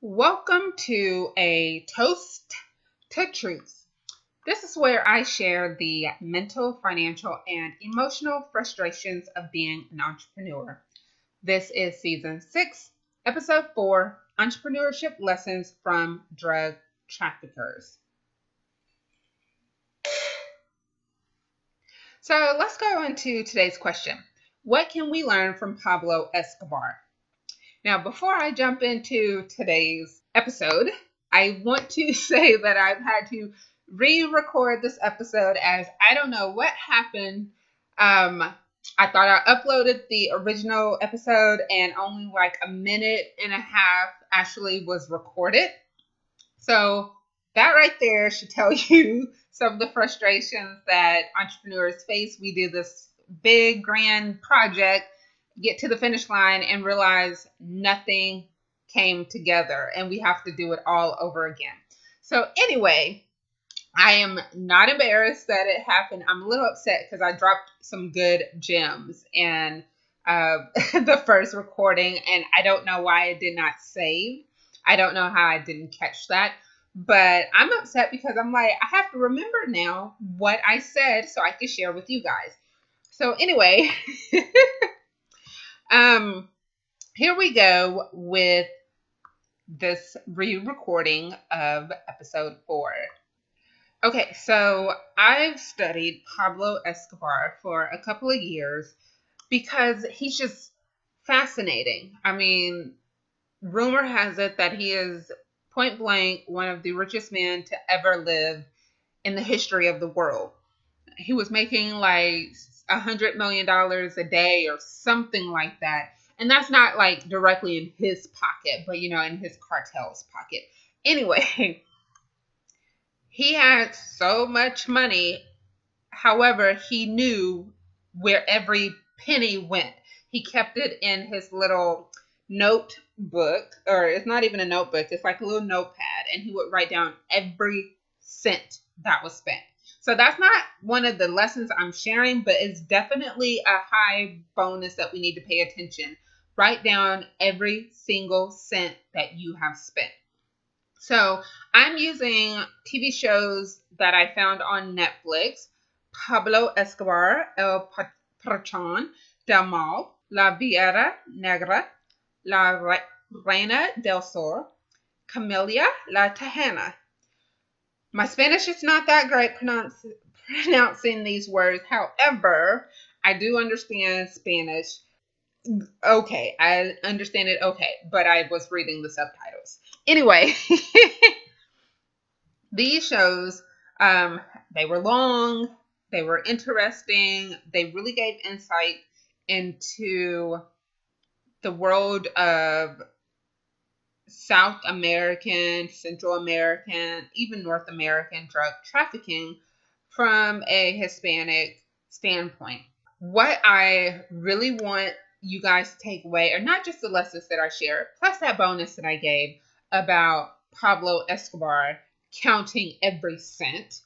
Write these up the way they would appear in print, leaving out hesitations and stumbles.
Welcome to a Toast to Truth. This is where I share the mental, financial, and emotional frustrations of being an entrepreneur. This is season 6, episode 4, Entrepreneurship Lessons from Drug Traffickers. So let's go into today's question. What can we learn from Pablo Escobar? Now, before I jump into today's episode, I want to say that I've had to re-record this episode as I don't know what happened. I thought I uploaded the original episode and only like a minute and a half actually was recorded. So that right there should tell you some of the frustrations that entrepreneurs face. We did this big, grand project, get to the finish line and realize nothing came together and we have to do it all over again. So anyway, I am not embarrassed that it happened. I'm a little upset because I dropped some good gems in the first recording and I don't know why it did not save. I don't know how I didn't catch that. But I'm upset because I'm like, I have to remember now what I said so I can share with you guys. So anyway, here we go with this re-recording of episode 4. Okay, so I've studied Pablo Escobar for a couple of years because he's just fascinating. I mean, rumor has it that he is point blank one of the richest men to ever live in the history of the world. He was making like $100 million a day or something like that. And that's not like directly in his pocket, but in his cartel's pocket. Anyway, he had so much money. However, he knew where every penny went. He kept it in his little notebook, or it's not even a notebook. It's like a little notepad. And he would write down every cent that was spent. So that's not one of the lessons I'm sharing, but it's definitely a high bonus that we need to pay attention. Write down every single cent that you have spent. So I'm using TV shows that I found on Netflix. Pablo Escobar, El Patron del Mal, La Viuda Negra, La Reina del Sur, Camelia, La Texana. My Spanish is not that great pronouncing these words. However, I do understand Spanish. Okay, I understand it okay, but I was reading the subtitles. Anyway, these shows, they were long, they were interesting, they really gave insight into the world of South American, Central American, even North American drug trafficking from a Hispanic standpoint. What I really want you guys to take away are not just the lessons that I share, plus that bonus that I gave about Pablo Escobar counting every cent,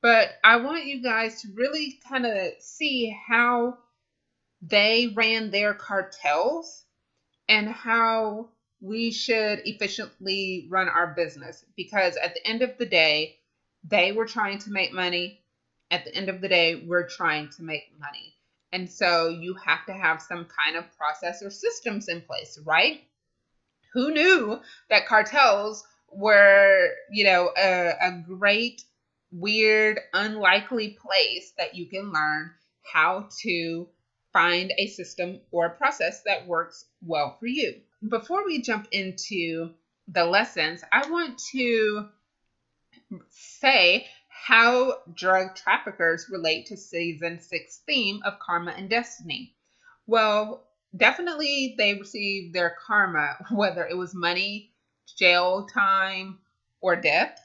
but I want you guys to really kind of see how they ran their cartels and how we should efficiently run our business, because at the end of the day, they were trying to make money. At the end of the day, we're trying to make money. And so you have to have some kind of process or systems in place, right? Who knew that cartels were, a great, weird, unlikely place that you can learn how to find a system or a process that works well for you. Before we jump into the lessons, I want to say how drug traffickers relate to season 6 theme of karma and destiny. Well, definitely they received their karma, whether it was money, jail time, or death,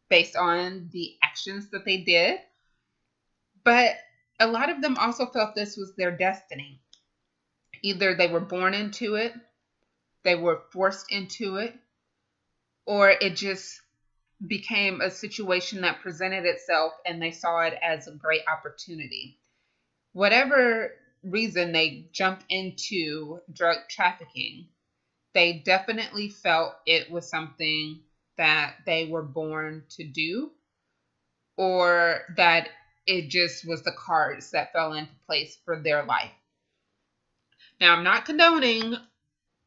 based on the actions that they did. But a lot of them also felt this was their destiny. Either they were born into it, they were forced into it, or it just became a situation that presented itself and they saw it as a great opportunity. Whatever reason they jumped into drug trafficking, They definitely felt it was something that they were born to do, or that it just was the cards that fell into place for their life. Now, I'm not condoning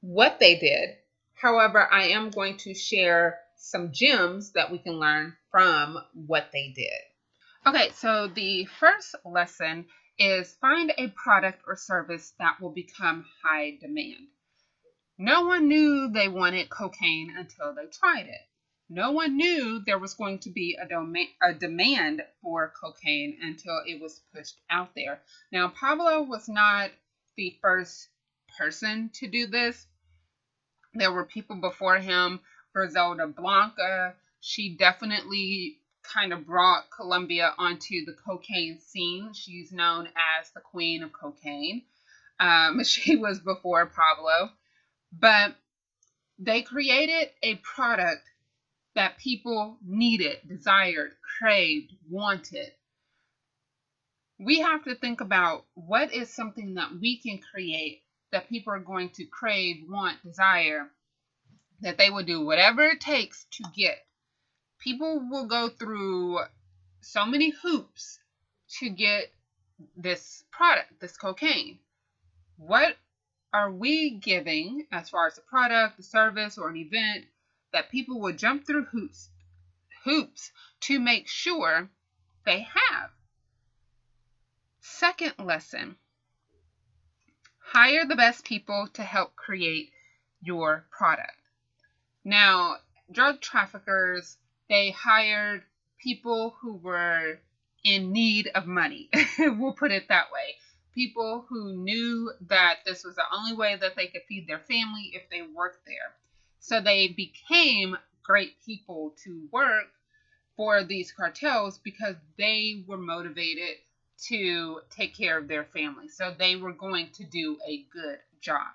what they did. However, I am going to share some gems that we can learn from what they did. Okay, so the first lesson is find a product or service that will become high demand. No one knew they wanted cocaine until they tried it. No one knew there was going to be a demand for cocaine until it was pushed out there. Now, Pablo was not the first person to do this. There were people before him. Griselda Blanca, she definitely kind of brought Colombia onto the cocaine scene. She's known as the queen of cocaine. She was before Pablo. But they created a product that people needed, desired, craved, wanted. We have to think about what is something that we can create that people are going to crave, want, desire, that they will do whatever it takes to get. People will go through so many hoops to get this product, this cocaine. What are we giving as far as the product, the service, or an event that people will jump through hoops to make sure they have? Second lesson, hire the best people to help create your product. Now, drug traffickers, they hired people who were in need of money. We'll put it that way. People who knew that this was the only way that they could feed their family if they worked there. So they became great people to work for these cartels because they were motivated to take care of their family. So they were going to do a good job.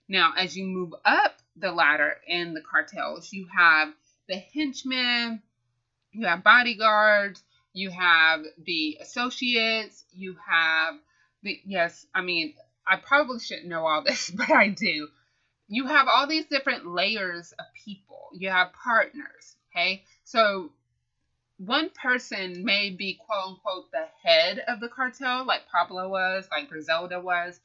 Now, as you move up the ladder in the cartels, you have the henchmen, you have bodyguards, you have the associates, you have I probably shouldn't know all this, but I do. You have all these different layers of people. You have partners, okay? So one person may be quote unquote the head of the cartel, like Pablo was, like Griselda was,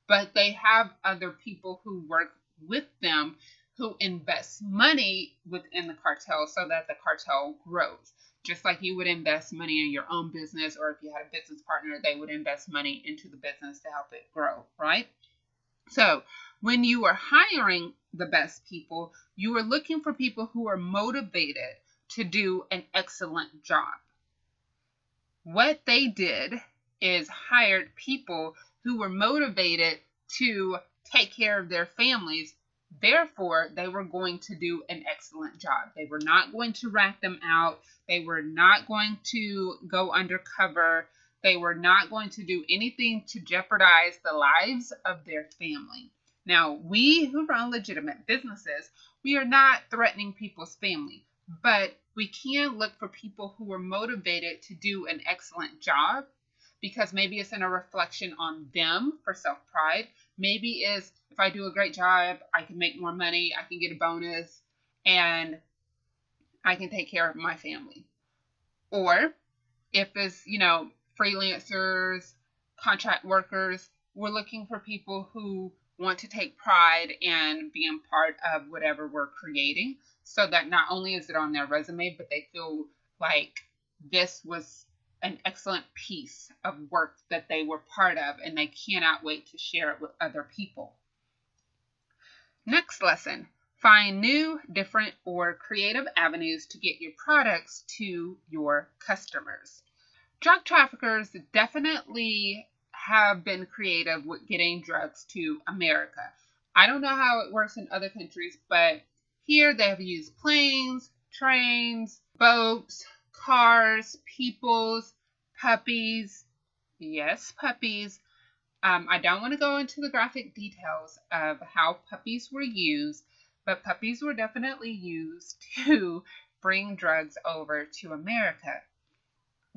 but they have other people who work with them who invest money within the cartel so that the cartel grows. Just like you would invest money in your own business, or if you had a business partner, they would invest money into the business to help it grow, right? So when you are hiring the best people, you are looking for people who are motivated to do an excellent job. What they did is hired people who were motivated to take care of their families. Therefore, they were going to do an excellent job. They were not going to rat them out. They were not going to go undercover. They were not going to do anything to jeopardize the lives of their family. Now, we who run legitimate businesses, we are not threatening people's family, but we can look for people who are motivated to do an excellent job, because maybe it's in a reflection on them for self-pride. Maybe it's, if I do a great job, I can make more money, I can get a bonus, and I can take care of my family. Or if it's, freelancers, contract workers, we're looking for people who want to take pride in being part of whatever we're creating, so that not only is it on their resume, but they feel like this was an excellent piece of work that they were part of, and they cannot wait to share it with other people. Next lesson, find new, different, or creative avenues to get your products to your customers. Drug traffickers definitely have been creative with getting drugs to America. I don't know how it works in other countries, but here they have used planes, trains, boats, cars, peoples, puppies. Yes, puppies. I don't want to go into the graphic details of how puppies were used, but puppies were definitely used to bring drugs over to America.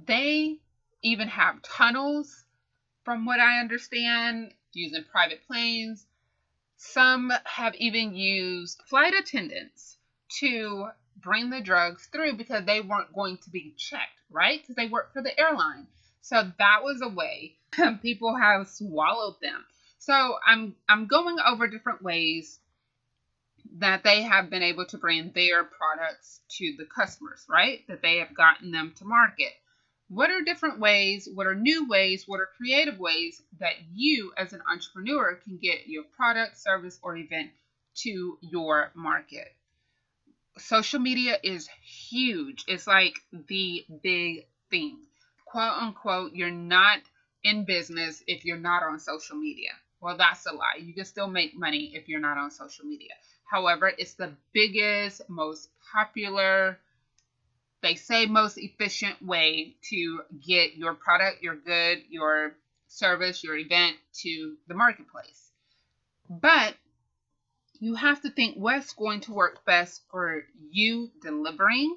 They even have tunnels, from what I understand, using private planes. Some have even used flight attendants to bring the drugs through because they weren't going to be checked, right? Because they work for the airline. So that was a way people have swallowed them. So I'm going over different ways that they have been able to bring their products to the customers, right? That they have gotten them to market. What are different ways? What are new ways? What are creative ways that you as an entrepreneur can get your product, service, or event to your market? Social media is huge. It's like the big thing. Quote unquote, you're not in business if you're not on social media. Well, that's a lie. You can still make money if you're not on social media. However, it's the biggest, most popular, they say most efficient way to get your product, your good, your service, your event to the marketplace. But you have to think what's going to work best for you delivering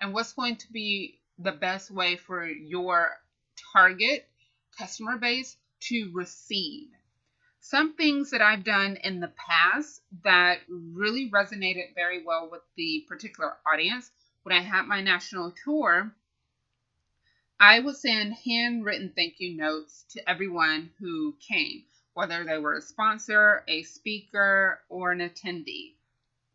and what's going to be the best way for your target customer base to receive. Some things that I've done in the past that really resonated very well with the particular audience. When I had my national tour, I would send handwritten thank you notes to everyone who came, whether they were a sponsor, a speaker, or an attendee,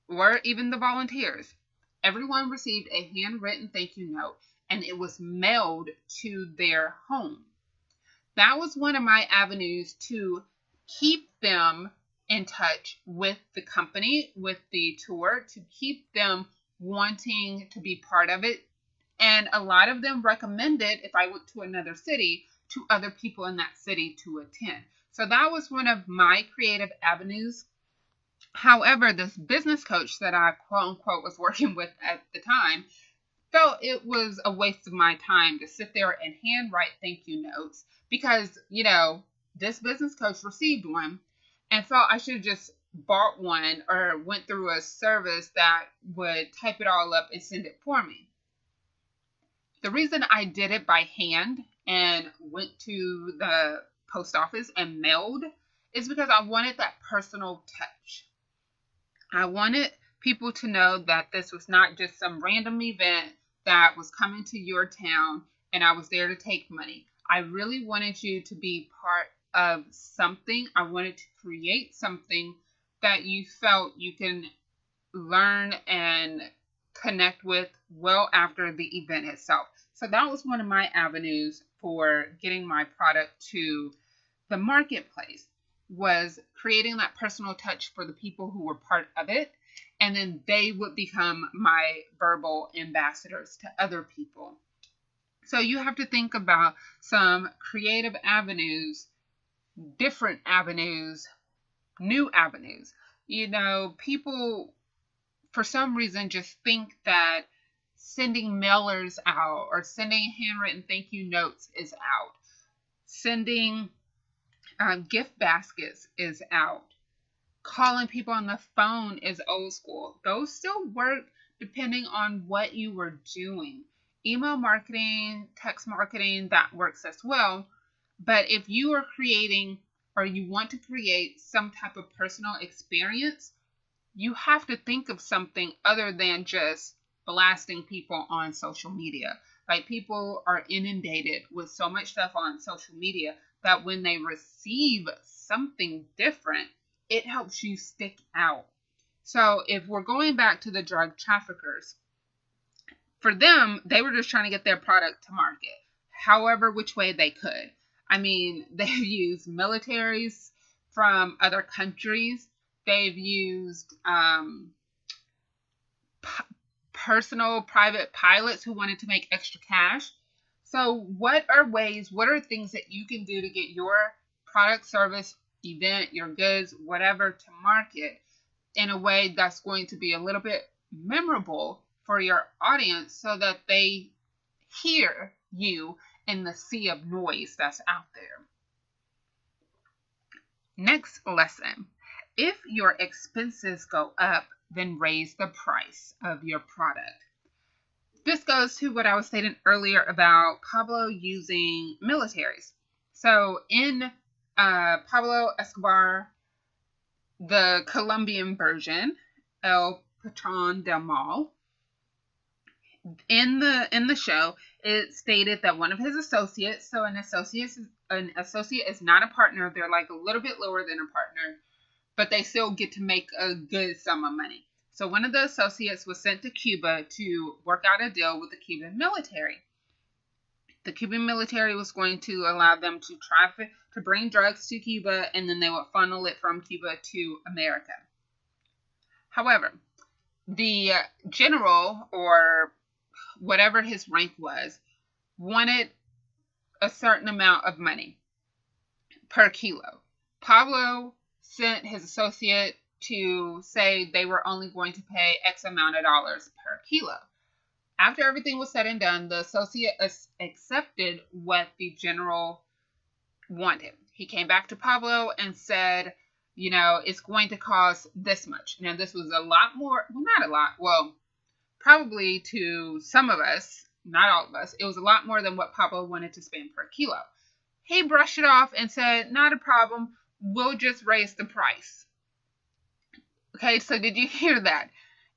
or even the volunteers. Everyone received a handwritten thank you note, and it was mailed to their home. That was one of my avenues to keep them in touch with the company, with the tour, to keep them wanting to be part of it. And a lot of them recommended, if I went to another city, to other people in that city to attend. So that was one of my creative avenues. However, this business coach that I quote unquote was working with at the time felt it was a waste of my time to sit there and handwrite thank you notes because, this business coach received one and felt I should have just bought one or went through a service that would type it all up and send it for me. The reason I did it by hand and went to the post office and mailed is because I wanted that personal touch. I wanted people to know that this was not just some random event that was coming to your town and I was there to take money. I really wanted you to be part of something. I wanted to create something that you felt you can learn and connect with well after the event itself. So that was one of my avenues for getting my product to the marketplace, was creating that personal touch for the people who were part of it. And then they would become my verbal ambassadors to other people. So you have to think about some creative avenues, different avenues, new avenues. People for some reason just think that sending mailers out or sending handwritten thank you notes is out. Sending gift baskets is out. Calling people on the phone is old school. Those still work depending on what you were doing. Email marketing, text marketing, that works as well. But if you are creating or you want to create some type of personal experience, you have to think of something other than just blasting people on social media. Like, people are inundated with so much stuff on social media that when they receive something different, it helps you stick out. So if we're going back to the drug traffickers, for them, they were just trying to get their product to market, however which way they could. I mean, they've used militaries from other countries. They've used personal private pilots who wanted to make extra cash. So what are things that you can do to get your product, service, event, your goods, whatever, to market in a way that's going to be a little bit memorable for your audience so that they hear you in the sea of noise that's out there. Next lesson. If your expenses go up, then raise the price of your product. This goes to what I was stating earlier about Pablo using militaries. So in Pablo Escobar the Colombian version, El Patron del Mal. In the show, it stated that one of his associates, so an associate is not a partner, they're like a little bit lower than a partner, but they still get to make a good sum of money. So one of the associates was sent to Cuba to work out a deal with the Cuban military. The Cuban military was going to allow them to bring drugs to Cuba, and then they would funnel it from Cuba to America. However, the general, or whatever his rank was, wanted a certain amount of money per kilo. Pablo sent his associate to say they were only going to pay X amount of dollars per kilo. After everything was said and done, the associate accepted what the general wanted. He came back to Pablo and said, it's going to cost this much. Now, this was a lot more, well, not a lot, well, probably to some of us, not all of us, it was a lot more than what Pablo wanted to spend per kilo. He brushed it off and said, not a problem, we'll just raise the price. Okay, so did you hear that?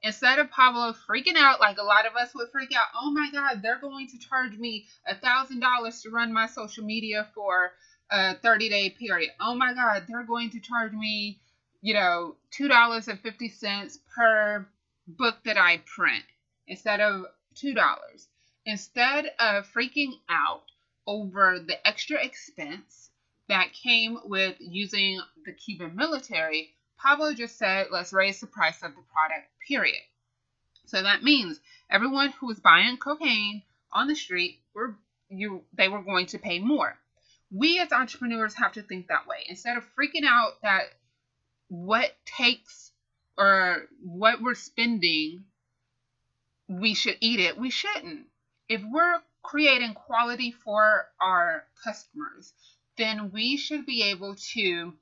Instead of Pablo freaking out like a lot of us would freak out, oh my God, they're going to charge me $1,000 to run my social media for a 30-day period. Oh my God, they're going to charge me, $2.50 per book that I print instead of $2. Instead of freaking out over the extra expense that came with using the Cuban military, Pablo just said, let's raise the price of the product, period. So that means everyone who was buying cocaine on the street, they were going to pay more. We as entrepreneurs have to think that way. Instead of freaking out that what we're spending, we should eat it, we shouldn't. If we're creating quality for our customers, then we should be able to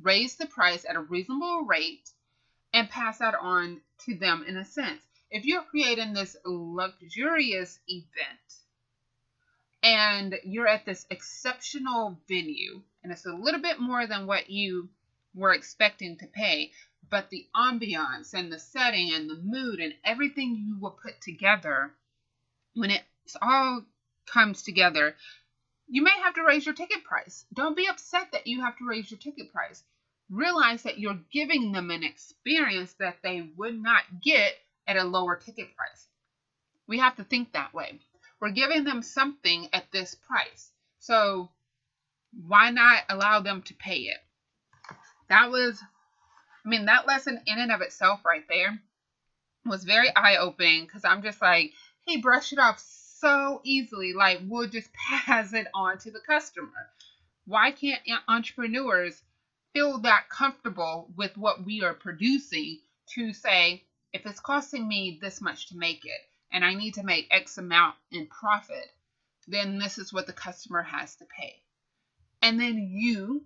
raise the price at a reasonable rate and pass that on to them in a sense. If you're creating this luxurious event and you're at this exceptional venue and it's a little bit more than what you were expecting to pay, but the ambiance and the setting and the mood and everything you will put together, when it all comes together, you may have to raise your ticket price. Don't be upset that you have to raise your ticket price. Realize that you're giving them an experience that they would not get at a lower ticket price. We have to think that way. We're giving them something at this price. So why not allow them to pay it? That lesson in and of itself right there was very eye-opening, because I'm just like, he brushed it off so easily, like we'll just pass it on to the customer. Why can't entrepreneurs feel that comfortable with what we are producing to say, if it's costing me this much to make it and I need to make X amount in profit, then this is what the customer has to pay. And then you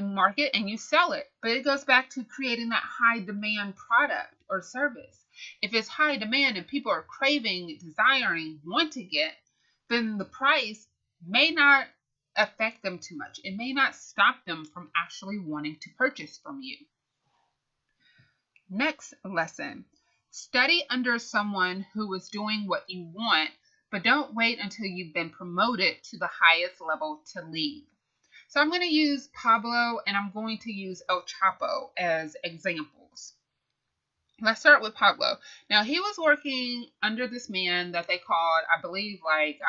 market and you sell it. But it goes back to creating that high demand product or service. If it's high demand and people are craving, desiring, wanting it, then the price may not affect them too much. It may not stop them from actually wanting to purchase from you. Next lesson. Study under someone who is doing what you want, but don't wait until you've been promoted to the highest level to leave. So I'm going to use Pablo and I'm going to use El Chapo as examples. Let's start with Pablo. Now, he was working under this man that they called, I believe, like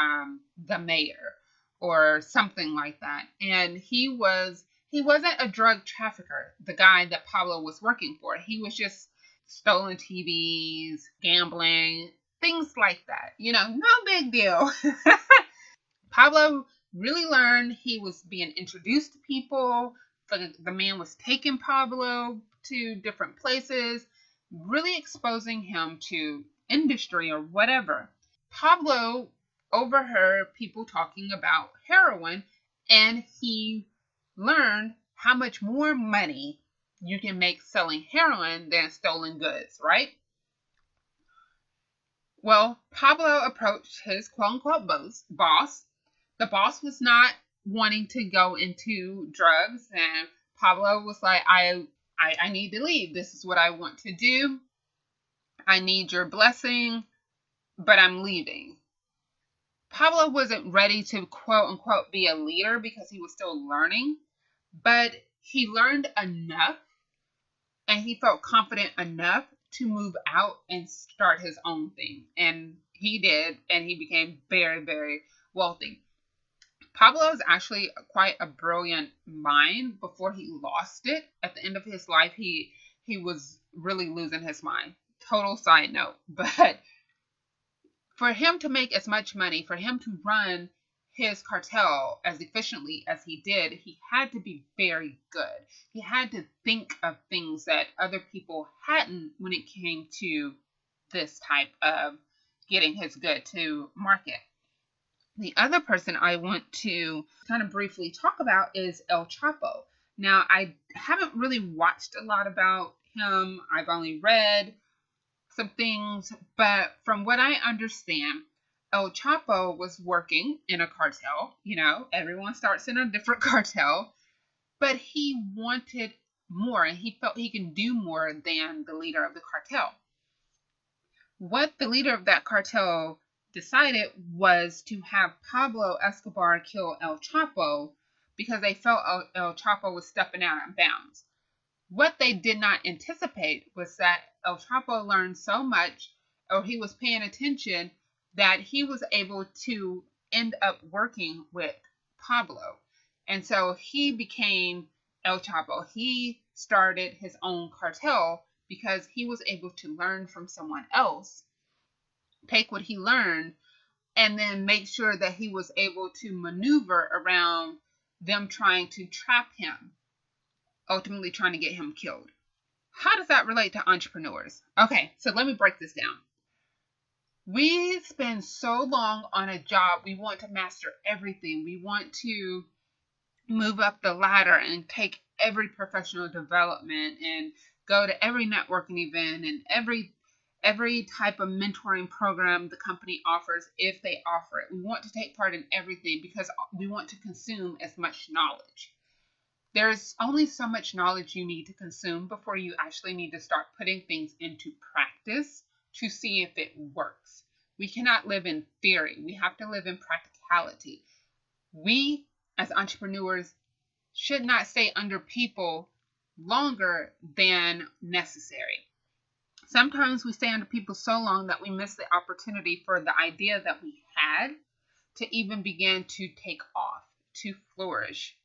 the mayor or something like that. And he wasn't a drug trafficker, the guy that Pablo was working for. He was just stolen TVs, gambling, things like that. No big deal. Pablo really learned. He was being introduced to people. The man was taking Pablo to different places, really exposing him to industry or whatever. Pablo overheard people talking about heroin, and he learned how much more money you can make selling heroin than stolen goods, right? Well, Pablo approached his quote-unquote boss. The boss was not wanting to go into drugs, and Pablo was like, I need to leave. This is what I want to do. I need your blessing, but I'm leaving. Pablo wasn't ready to quote unquote be a leader because he was still learning, but he learned enough and he felt confident enough to move out and start his own thing. And he did, and he became very, very wealthy. Pablo is actually quite a brilliant mind. Before he lost it at the end of his life, he was really losing his mind. Total side note. But for him to make as much money, for him to run his cartel as efficiently as he did, he had to be very good. He had to think of things that other people hadn't when it came to this type of getting his good to market. The other person I want to kind of briefly talk about is El Chapo. Now, I haven't really watched a lot about him. I've only read some things, but from what I understand, El Chapo was working in a cartel. You know, everyone starts in a different cartel, but he wanted more and he felt he can do more than the leader of the cartel. What the leader of that cartel decided was to have Pablo Escobar kill El Chapo because they felt El Chapo was stepping out of bounds. What they did not anticipate was that El Chapo learned so much, or he was paying attention, that he was able to end up working with Pablo. And so he became El Chapo. He started his own cartel because he was able to learn from someone else, take what he learned, and then make sure that he was able to maneuver around them trying to trap him, ultimately trying to get him killed. How does that relate to entrepreneurs? Okay, so let me break this down. We spend so long on a job, we want to master everything. We want to move up the ladder and take every professional development and go to every networking event and every type of mentoring program the company offers if they offer it. We want to take part in everything because we want to consume as much knowledge. There's only so much knowledge you need to consume before you actually need to start putting things into practice to see if it works. We cannot live in theory. We have to live in practicality. We, as entrepreneurs, should not stay under people longer than necessary. Sometimes we stay under people so long that we miss the opportunity for the idea that we had to even begin to take off, to flourish,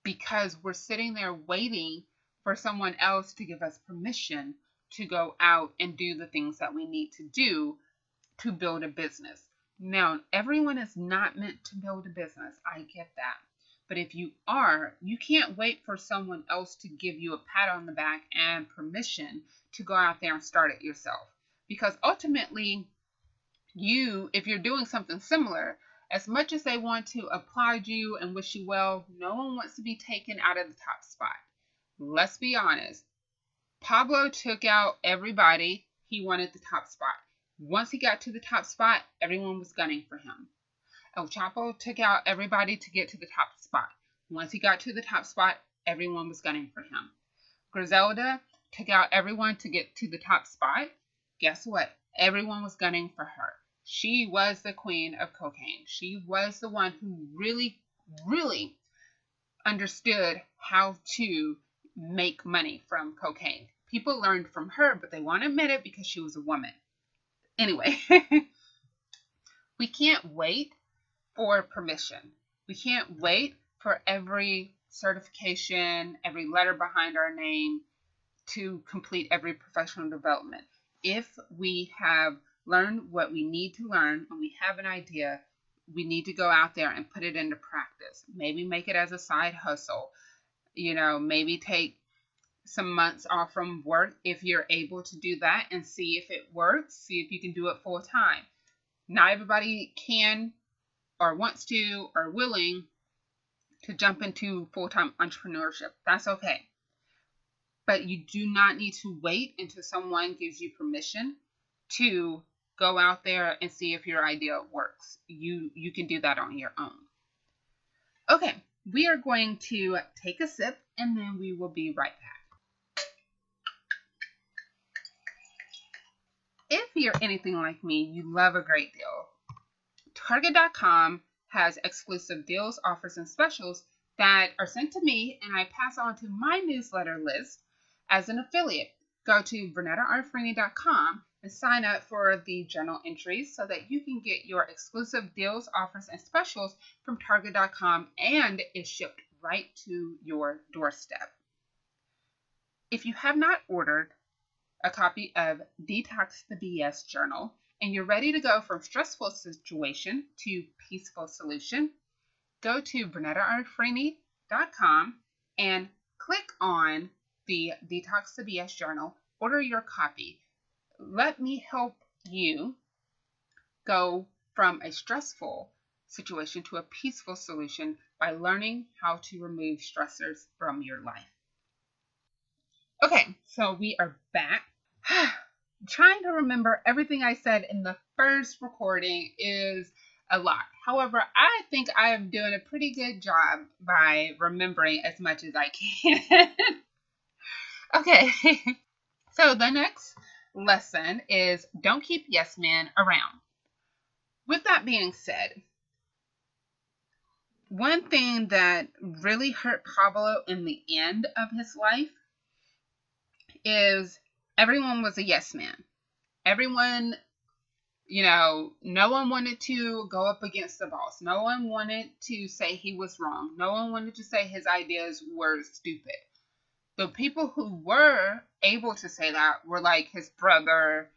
because we're sitting there waiting for someone else to give us permission to go out and do the things that we need to do to build a business. Now, everyone is not meant to build a business. I get that. But if you are, you can't wait for someone else to give you a pat on the back and permission to go out there and start it yourself. Because ultimately, if you're doing something similar, as much as they want to applaud you and wish you well, no one wants to be taken out of the top spot. Let's be honest. Pablo took out everybody. He wanted the top spot. Once he got to the top spot, everyone was gunning for him. El Chapo took out everybody to get to the top spot. Once he got to the top spot, everyone was gunning for him. Griselda took out everyone to get to the top spot. Guess what? Everyone was gunning for her. She was the queen of cocaine. She was the one who really, really understood how to make money from cocaine. People learned from her, but they won't admit it because she was a woman. Anyway, we can't wait for permission. We can't wait for every certification, every letter behind our name to complete every professional development. If we have learned what we need to learn and we have an idea, we need to go out there and put it into practice. Maybe make it as a side hustle. Maybe take some months off from work if you're able to do that and see if it works. See if you can do it full time. Not everybody can or wants to or willing to jump into full-time entrepreneurship. That's okay. But you do not need to wait until someone gives you permission to go out there and see if your idea works. You can do that on your own. Okay, we are going to take a sip and then we will be right back. If you're anything like me, you love a great deal. Target.com has exclusive deals, offers, and specials that are sent to me and I pass on to my newsletter list as an affiliate. Go to VernettaRFrainey.com and sign up for the journal entries so that you can get your exclusive deals, offers, and specials from Target.com, and it's shipped right to your doorstep. If you have not ordered a copy of Detox the BS Journal and you're ready to go from stressful situation to peaceful solution, go to VernettaRFrainey.com and click on the Detox the BS Journal. Order your copy. Let me help you go from a stressful situation to a peaceful solution by learning how to remove stressors from your life. Okay, so we are back. Trying to remember everything I said in the first recording is a lot. However, I think I am doing a pretty good job by remembering as much as I can. Okay, so the next lesson is don't keep yes men around. With that being said, one thing that really hurt Pablo in the end of his life is everyone was a yes man. Everyone, no one wanted to go up against the boss. No one wanted to say he was wrong. No one wanted to say his ideas were stupid. The people who were able to say that were like his brother,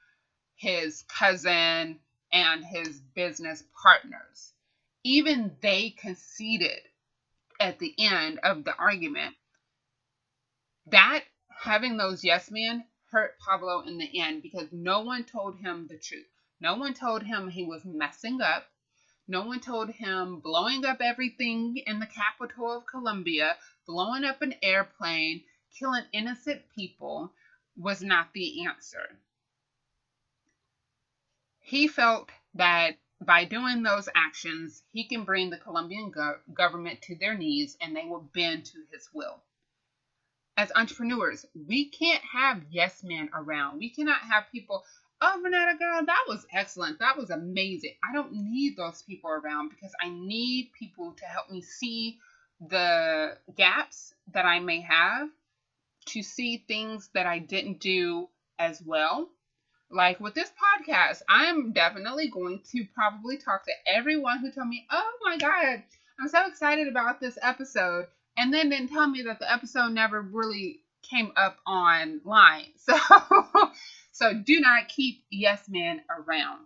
his cousin, and his business partners. Even they conceded at the end of the argument. That having those yes men hurt Pablo in the end because no one told him the truth. No one told him he was messing up. No one told him blowing up everything in the capital of Colombia, blowing up an airplane, killing innocent people was not the answer. He felt that by doing those actions, he can bring the Colombian government to their knees and they will bend to his will. As entrepreneurs, we can't have yes men around. We cannot have people, oh, Renata girl, that was excellent. That was amazing. I don't need those people around because I need people to help me see the gaps that I may have, to see things that I didn't do as well. Like with this podcast, I'm definitely going to probably talk to everyone who told me, oh my God, I'm so excited about this episode. And then didn't tell me that the episode never really came up online. So do not keep yes men around.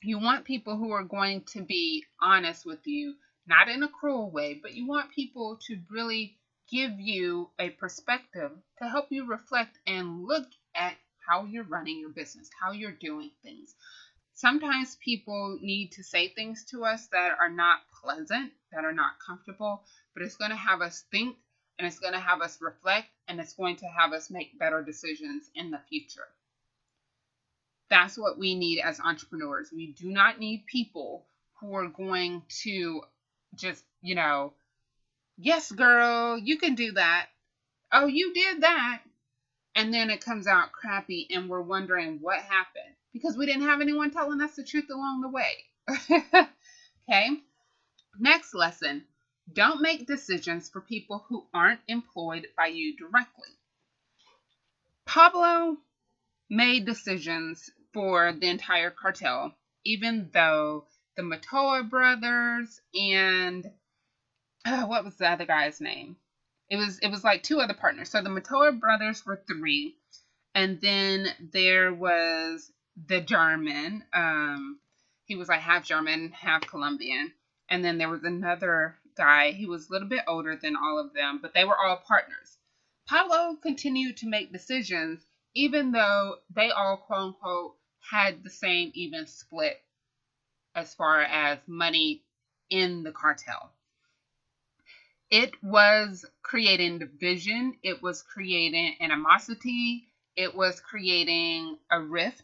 You want people who are going to be honest with you, not in a cruel way, but you want people to really give you a perspective to help you reflect and look at how you're running your business, how you're doing things. Sometimes people need to say things to us that are not pleasant, that are not comfortable, but it's going to have us think and it's going to have us reflect and it's going to have us make better decisions in the future. That's what we need as entrepreneurs. We do not need people who are going to just, yes, girl, you can do that. Oh, you did that. And then it comes out crappy and we're wondering what happened because we didn't have anyone telling us the truth along the way. Okay. Next lesson. Don't make decisions for people who aren't employed by you directly. Pablo made decisions for the entire cartel, even though the Matoa brothers and what was the other guy's name? It was like two other partners. So the Matoa brothers were three, and then there was the German. He was like half German, half Colombian, and then there was another guy. He was a little bit older than all of them, but they were all partners. Pablo continued to make decisions, even though they all, quote unquote, had the same even split as far as money in the cartel. It was creating division. It was creating animosity. It was creating a rift.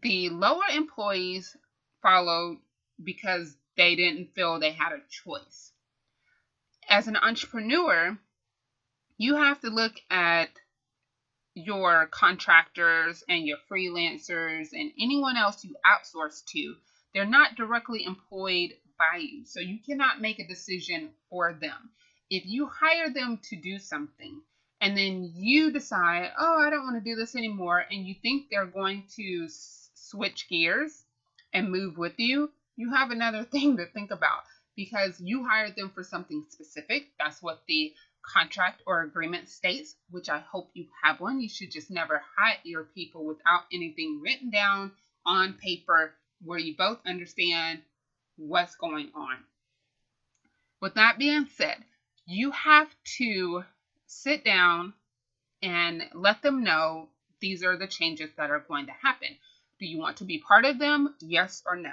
The lower employees followed because they didn't feel they had a choice. as an entrepreneur, you have to look at your contractors and your freelancers and anyone else you outsource to. They're not directly employed by you, so you cannot make a decision for them. If you hire them to do something and then you decide, oh, I don't want to do this anymore, and you think they're going to switch gears and move with you, you have another thing to think about, because you hired them for something specific. That's what the contract or agreement states, which I hope you have one. You should just never hire people without anything written down on paper where you both understand what's going on. With that being said, you have to sit down and let them know these are the changes that are going to happen. Do you want to be part of them? Yes or no?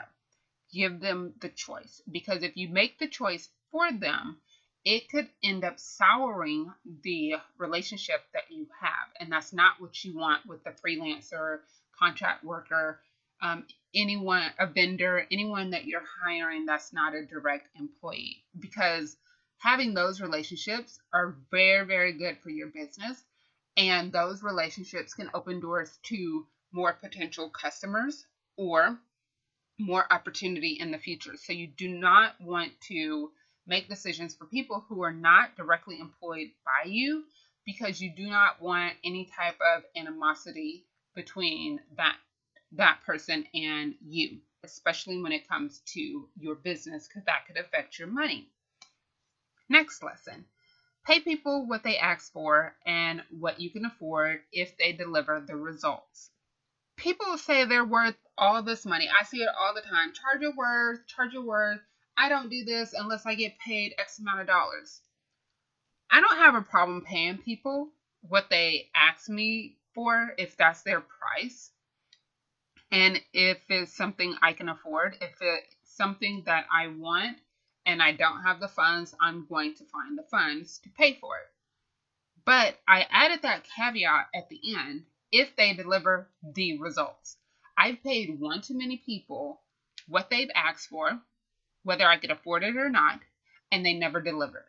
Give them the choice, because if you make the choice for them, it could end up souring the relationship that you have. And that's not what you want with the freelancer, contract worker, anyone, a vendor, anyone that you're hiring that's not a direct employee. Because having those relationships are very, very good for your business. And those relationships can open doors to more potential customers or more opportunity in the future. So you do not want to make decisions for people who are not directly employed by you, because you do not want any type of animosity between that person and you, especially when it comes to your business, because that could affect your money. Next lesson. Pay people what they ask for and what you can afford if they deliver the results. People say they're worth all this money. I see it all the time. Charge your worth, charge your worth. I don't do this unless I get paid X amount of dollars. I don't have a problem paying people what they ask me for if that's their price. And if it's something I can afford, if it's something that I want and I don't have the funds, I'm going to find the funds to pay for it. But I added that caveat at the end, if they deliver the results. I've paid one too many people what they've asked for, whether I could afford it or not, and they never delivered.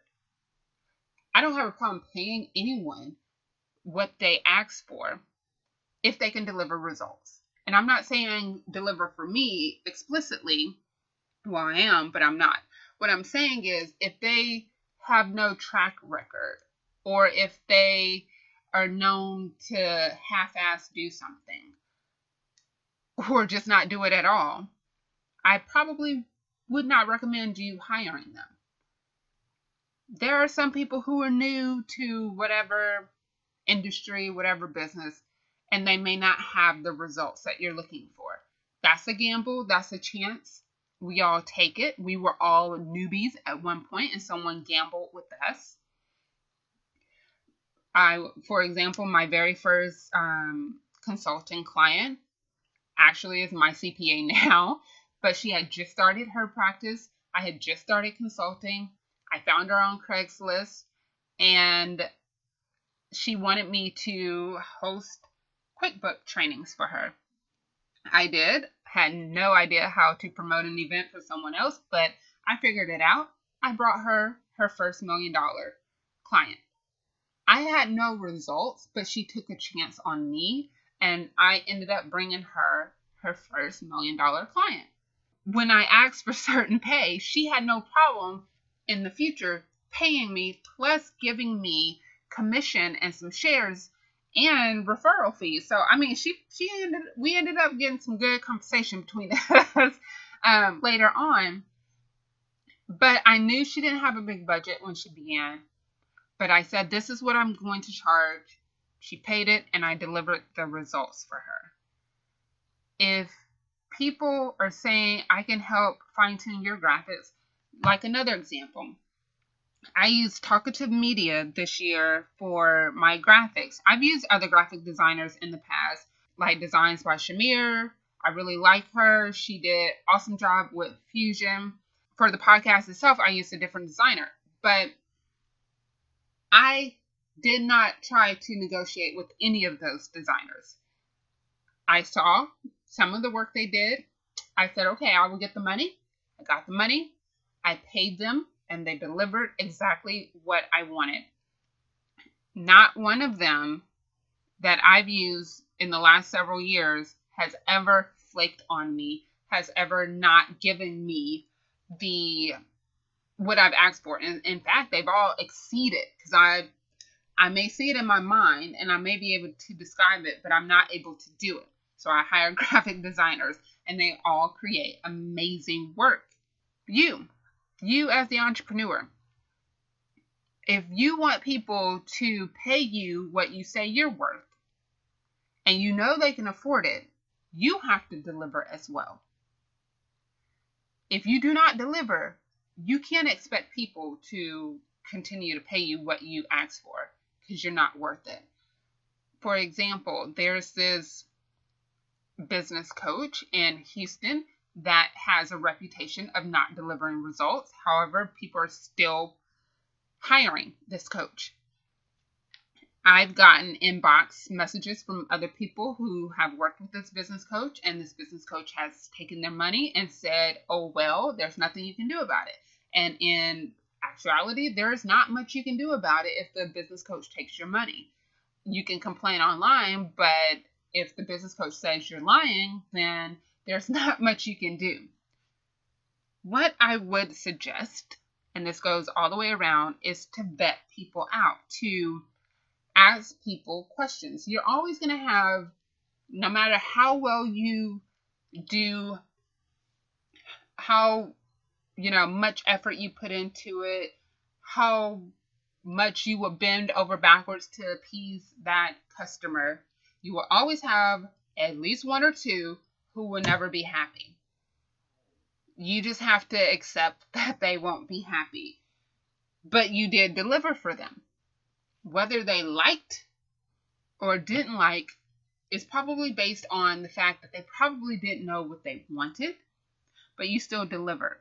I don't have a problem paying anyone what they ask for if they can deliver results. And I'm not saying deliver for me explicitly. Well, I am, but I'm not. What I'm saying is if they have no track record, or if they are known to half-ass do something, or just not do it at all, I probably would not recommend you hiring them. There are some people who are new to whatever industry, whatever business, and they may not have the results that you're looking for. That's a gamble. That's a chance. We all take it. We were all newbies at one point, and someone gambled with us. For example, my very first consulting client actually is my CPA now, but she had just started her practice. I had just started consulting. I found her on Craigslist, and she wanted me to host QuickBooks trainings for her. I did. Had no idea how to promote an event for someone else, but I figured it out. I brought her her first $1 million client. I had no results, but she took a chance on me, and I ended up bringing her her first $1 million client. When I asked for certain pay, she had no problem in the future paying me, plus giving me commission and some shares and referral fees. So I mean, we ended up getting some good compensation between us later on. But I knew she didn't have a big budget when she began. But I said, this is what I'm going to charge. She paid it, and I delivered the results for her. If people are saying I can help fine-tune your graphics, like another example, I used Talkative Media this year for my graphics. I've used other graphic designers in the past, like Designs by Shamir. I really like her. She did an awesome job with Fusion. For the podcast itself, I used a different designer. But I did not try to negotiate with any of those designers. I saw some of the work they did. I said, okay, I will get the money. I got the money. I paid them and they delivered exactly what I wanted. Not one of them that I've used in the last several years has ever flaked on me, has ever not given me the what I've asked for. And in fact, they've all exceeded, because I may see it in my mind and I may be able to describe it, but I'm not able to do it. So I hire graphic designers and they all create amazing work. You as the entrepreneur, if you want people to pay you what you say you're worth, and you know they can afford it, you have to deliver as well. If you do not deliver, you can't expect people to continue to pay you what you ask for, because you're not worth it. For example, there's this business coach in Houston that has a reputation of not delivering results. However, people are still hiring this coach. I've gotten inbox messages from other people who have worked with this business coach, and this business coach has taken their money and said, oh, well, there's nothing you can do about it. And in actuality, there is not much you can do about it if the business coach takes your money. You can complain online, but if the business coach says you're lying, then there's not much you can do. What I would suggest, and this goes all the way around, is to vet people out, to ask people questions. You're always going to have, no matter how well you do, how much effort you put into it, how much you will bend over backwards to appease that customer, you will always have at least one or two who will never be happy. You just have to accept that they won't be happy. But you did deliver for them. Whether they liked or didn't like is probably based on the fact that they probably didn't know what they wanted, but you still delivered.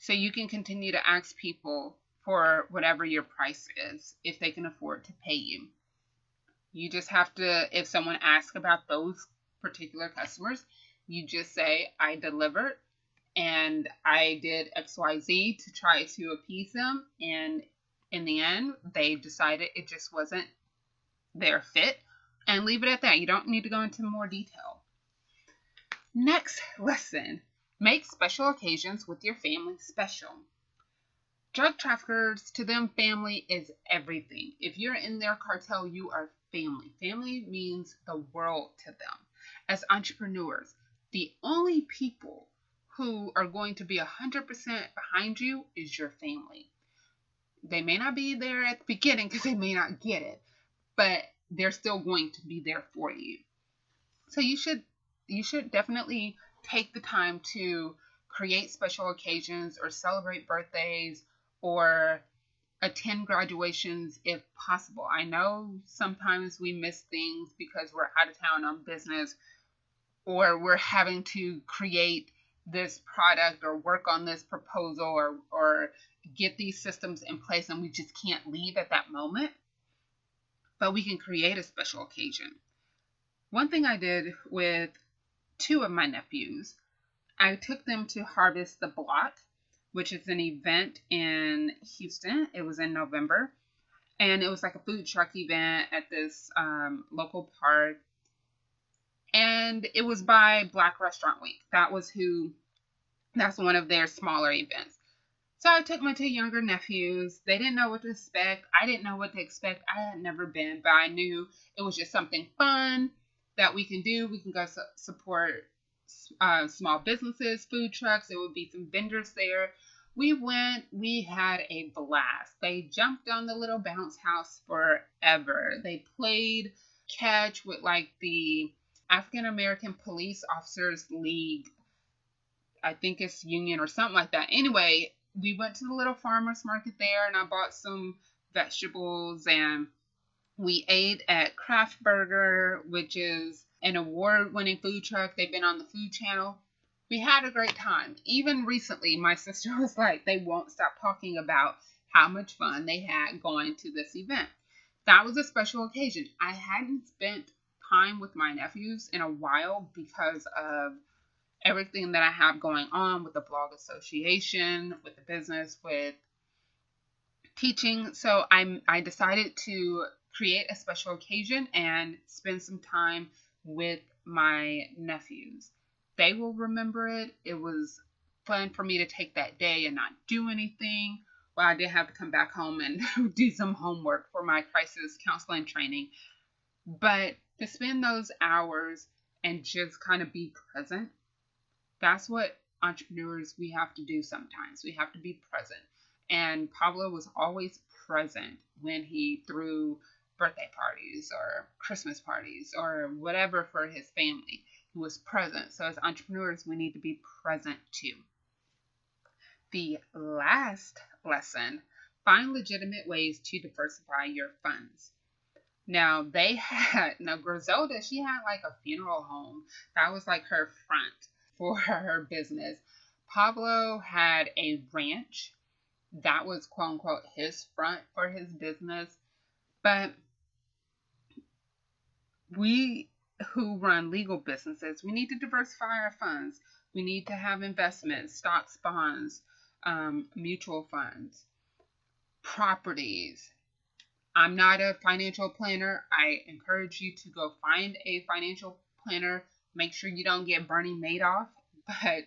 So you can continue to ask people for whatever your price is if they can afford to pay you. You just have to, if someone asks about those particular customers, you just say, I delivered and I did XYZ to try to appease them, and in the end, they decided it just wasn't their fit, and leave it at that. You don't need to go into more detail. Next lesson, make special occasions with your family special. Drug traffickers, to them, family is everything. If you're in their cartel, you are family. Family means the world to them. As entrepreneurs, the only people who are going to be 100% behind you is your family. They may not be there at the beginning because they may not get it, but they're still going to be there for you. So you should definitely take the time to create special occasions or celebrate birthdays or attend graduations if possible. I know sometimes we miss things because we're out of town on business, or we're having to create this product or work on this proposal or get these systems in place, and we just can't leave at that moment. But we can create a special occasion. One thing I did with two of my nephews, I took them to Harvest the Block, which is an event in Houston. It was in November, and it was like a food truck event at this local park. And it was by Black Restaurant Week. That's one of their smaller events. So I took my two younger nephews. They didn't know what to expect. I didn't know what to expect. I had never been, but I knew it was just something fun that we can do. We can go support small businesses, food trucks. There would be some vendors there. We went. We had a blast. They jumped on the little bounce house forever. They played catch with like the African American Police Officers League. I think it's union or something like that. Anyway, we went to the little farmer's market there, and I bought some vegetables, and we ate at Kraft Burger, which is an award-winning food truck. They've been on the Food Channel. We had a great time. Even recently, my sister was like, they won't stop talking about how much fun they had going to this event. That was a special occasion. I hadn't spent time with my nephews in a while because of everything that I have going on with the blog association, with the business, with teaching. So I decided to create a special occasion and spend some time with my nephews. They will remember it. It was fun for me to take that day and not do anything. Well, I did have to come back home and do some homework for my crisis counseling training. But to spend those hours and just kind of be present, that's what entrepreneurs we have to do sometimes. We have to be present. And Pablo was always present when he threw birthday parties or Christmas parties or whatever for his family. He was present. So as entrepreneurs, we need to be present too. The last lesson, find legitimate ways to diversify your funds. Now Griselda, she had like a funeral home. That was like her front for her business. Pablo had a ranch. That was quote unquote his front for his business. But we who run legal businesses, we need to diversify our funds. We need to have investments, stocks, bonds, mutual funds, properties. I'm not a financial planner. I encourage you to go find a financial planner. Make sure you don't get Bernie Madoff, but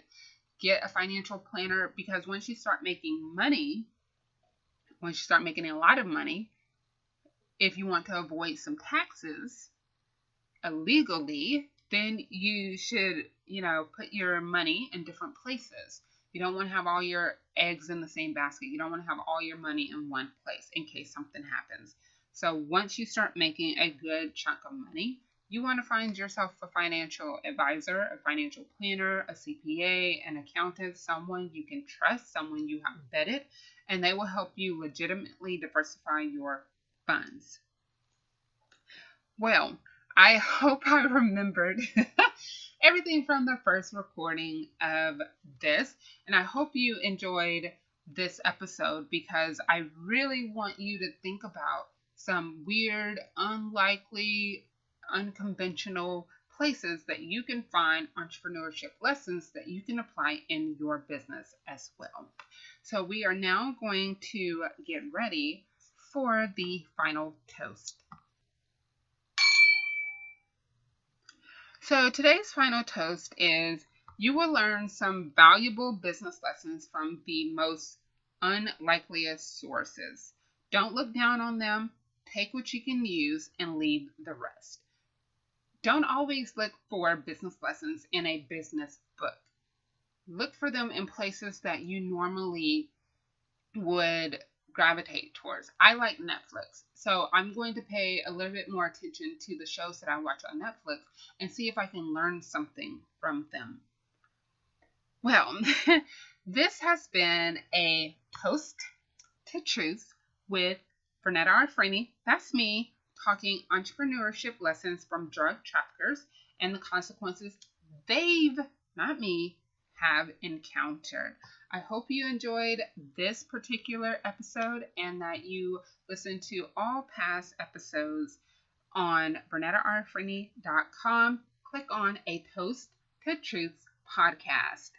get a financial planner, because once you start making money, once you start making a lot of money, if you want to avoid some taxes illegally, then you should, put your money in different places. You don't want to have all your eggs in the same basket. You don't want to have all your money in one place in case something happens. So once you start making a good chunk of money, you want to find yourself a financial advisor, a financial planner, a CPA, an accountant, someone you can trust, someone you have vetted, and they will help you legitimately diversify your funds. Well, I hope I remembered everything from the first recording of this, and I hope you enjoyed this episode, because I really want you to think about some weird, unlikely, unconventional places that you can find entrepreneurship lessons that you can apply in your business as well. So we are now going to get ready for the final toast. So today's final toast is, you will learn some valuable business lessons from the most unlikeliest sources. Don't look down on them. Take what you can use and leave the rest. Don't always look for business lessons in a business book. Look for them in places that you normally would gravitate towards. I like Netflix, so I'm going to pay a little bit more attention to the shows that I watch on Netflix and see if I can learn something from them. Well, this has been a toast to truth with Vernetta Arfreni. That's me talking entrepreneurship lessons from drug traffickers and the consequences they've, not me, have encountered. I hope you enjoyed this particular episode and that you listen to all past episodes on VernettaArfreni.com. Click on A Toast to Truth podcast.